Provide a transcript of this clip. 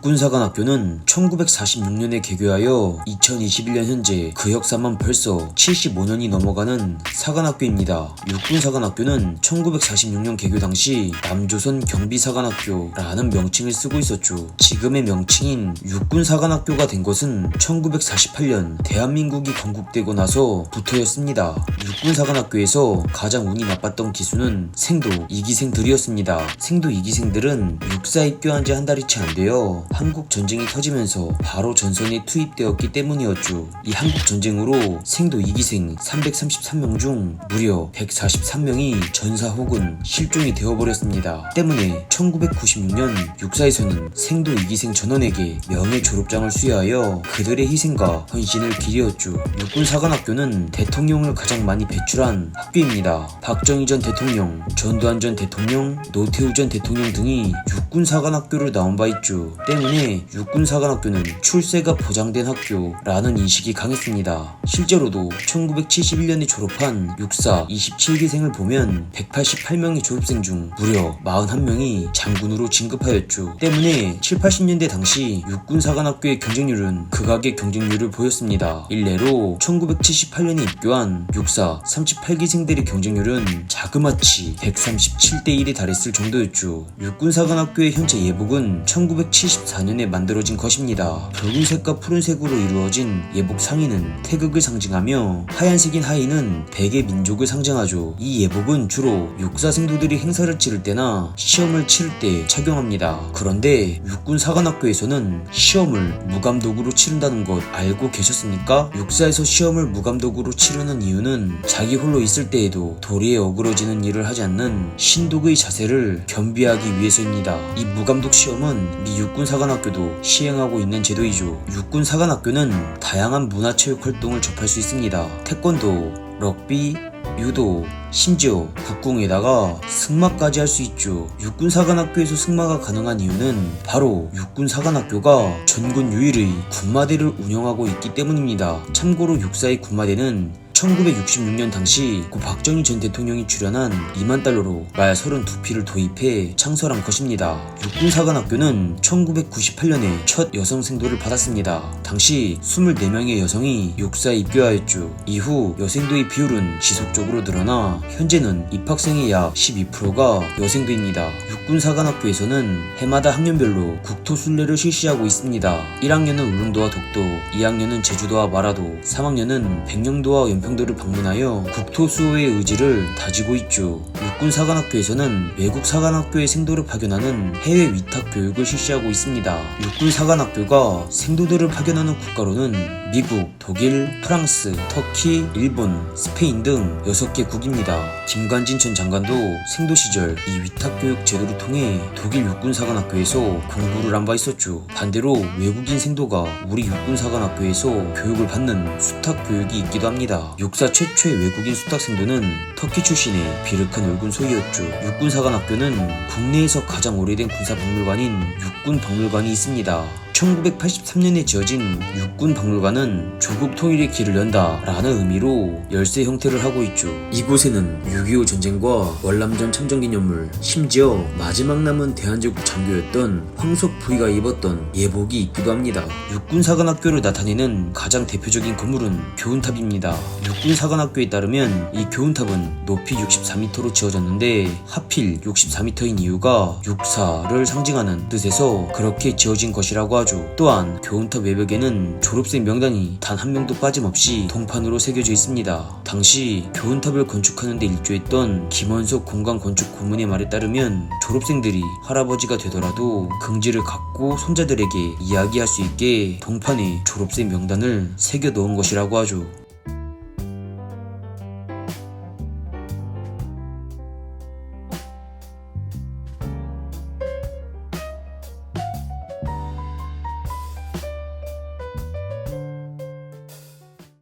육군사관학교는 1946년에 개교하여 2021년 현재 그 역사만 벌써 75년이 넘어가는 사관학교입니다. 육군사관학교는 1946년 개교 당시 남조선 경비사관학교라는 명칭을 쓰고 있었죠. 지금의 명칭인 육군사관학교가 된 것은 1948년 대한민국이 건국되고 나서부터였습니다. 육군사관학교에서 가장 운이 나빴던 기수는 생도 2기생들이었습니다. 생도 2기생들은 육사 입교한 지 한 달이 채 안 되어 한국 전쟁이 터지면서 바로 전선에 투입되었기 때문이었죠. 이 한국 전쟁으로 생도 2기생 333명 중 무려 143명이 전사 혹은 실종이 되어버렸습니다. 때문에 1996년 육사에서는 생도 2기생 전원에게 명예 졸업장을 수여하여 그들의 희생과 헌신을 기리었죠. 육군사관학교는 대통령을 가장 많이 배출한 학교입니다. 박정희 전 대통령, 전두환 전 대통령, 노태우 전 대통령 등이 육군사관학교를 나온 바 있죠. 때문에 육군사관학교는 출세가 보장된 학교라는 인식이 강했습니다. 실제로도 1971년에 졸업한 육사 27기생을 보면 188명의 졸업생 중 무려 41명이 장군으로 진급하였죠. 때문에 7, 80년대 당시 육군사관학교의 경쟁률은 극악의 경쟁률을 보였습니다. 일례로 1978년에 입교한 육사 38기생들의 경쟁률은 자그마치 137대1에 달했을 정도였죠. 육군사관학교의 현재 예복은 1974년에 만들어진 것입니다. 붉은색과 푸른색으로 이루어진 예복 상의는 태극을 상징하며 하얀색인 하의는 백의 민족을 상징하죠. 이 예복은 주로 육사생도들이 행사를 치를 때나 시험을 치를 때 착용합니다. 그런데 육군사관학교에서는 시험을 무감독으로 치른다는 것 알고 계셨습니까? 육사에서 시험을 무감독으로 치르는 이유는 자기 홀로 있을 때에도 도리에 어그러지는 일을 하지 않는 신독의 자세를 겸비하기 위해서입니다. 이 무감독 시험은 미 육군사관학교도 시행하고 있는 제도이죠. 육군사관학교는 다양한 문화체육 활동을 접할 수 있습니다. 태권도, 럭비, 유도, 심지어 북궁에다가 승마까지 할 수 있죠. 육군사관학교에서 승마가 가능한 이유는 바로 육군사관학교가 전군 유일의 군마대를 운영하고 있기 때문입니다. 참고로 육사의 군마대는 1966년 당시 고 박정희 전 대통령이 출연한 2만 달러로 말 32피를 도입해 창설한 것입니다. 육군사관학교는 1998년에 첫 여성 생도를 받았습니다. 당시 24명의 여성이 육사에 입교하였죠. 이후 여생도의 비율은 지속적으로 늘어나 현재는 입학생의 약 12%가 여생도입니다. 육군사관학교에서는 해마다 학년별로 국토순례를 실시하고 있습니다. 1학년은 울릉도와 독도, 2학년은 제주도와 마라도, 3학년은 백령도와 연평도를 방문하여 국토수호의 의지를 다지고 있죠. 육군사관학교에서는 외국사관학교에 생도를 파견하는 해외 위탁 교육을 실시하고 있습니다. 육군사관학교가 생도들을 파견하는 국가로는 미국, 독일, 프랑스, 터키, 일본, 스페인 등 6개 국입니다. 김관진 전 장관도 생도 시절 이 위탁교육 제도를 통해 독일 육군사관학교에서 공부를 한 바 있었죠. 반대로 외국인 생도가 우리 육군사관학교에서 교육을 받는 수탁교육이 있기도 합니다. 육사 최초의 외국인 수탁생도는 터키 출신의 비르칸 올군 소유였죠. 육군사관학교는 국내에서 가장 오래된 군사박물관인 육군박물관이 있습니다. 1983년에 지어진 육군박물관은 조국 통일의 길을 연다 라는 의미로 열쇠 형태를 하고 있죠. 이곳에는 6.25 전쟁과 월남전 참전기념물, 심지어 마지막 남은 대한제국 장교였던 황석 부위가 입었던 예복이 있기도 합니다. 육군사관학교를 나타내는 가장 대표적인 건물은 교훈탑입니다. 육군사관학교에 따르면 이 교훈탑은 높이 64m로 지어졌는데 하필 64m인 이유가 육사를 상징하는 뜻에서 그렇게 지어진 것이라고 하죠. 또한 교훈탑 외벽에는 졸업생 명단이 단 한 명도 빠짐없이 동판으로 새겨져 있습니다. 당시 교훈탑을 건축하는 데 일조했던 김원석 공간건축 고문의 말에 따르면 졸업생들이 할아버지가 되더라도 긍지를 갖고 손자들에게 이야기할 수 있게 동판에 졸업생 명단을 새겨 넣은 것이라고 하죠.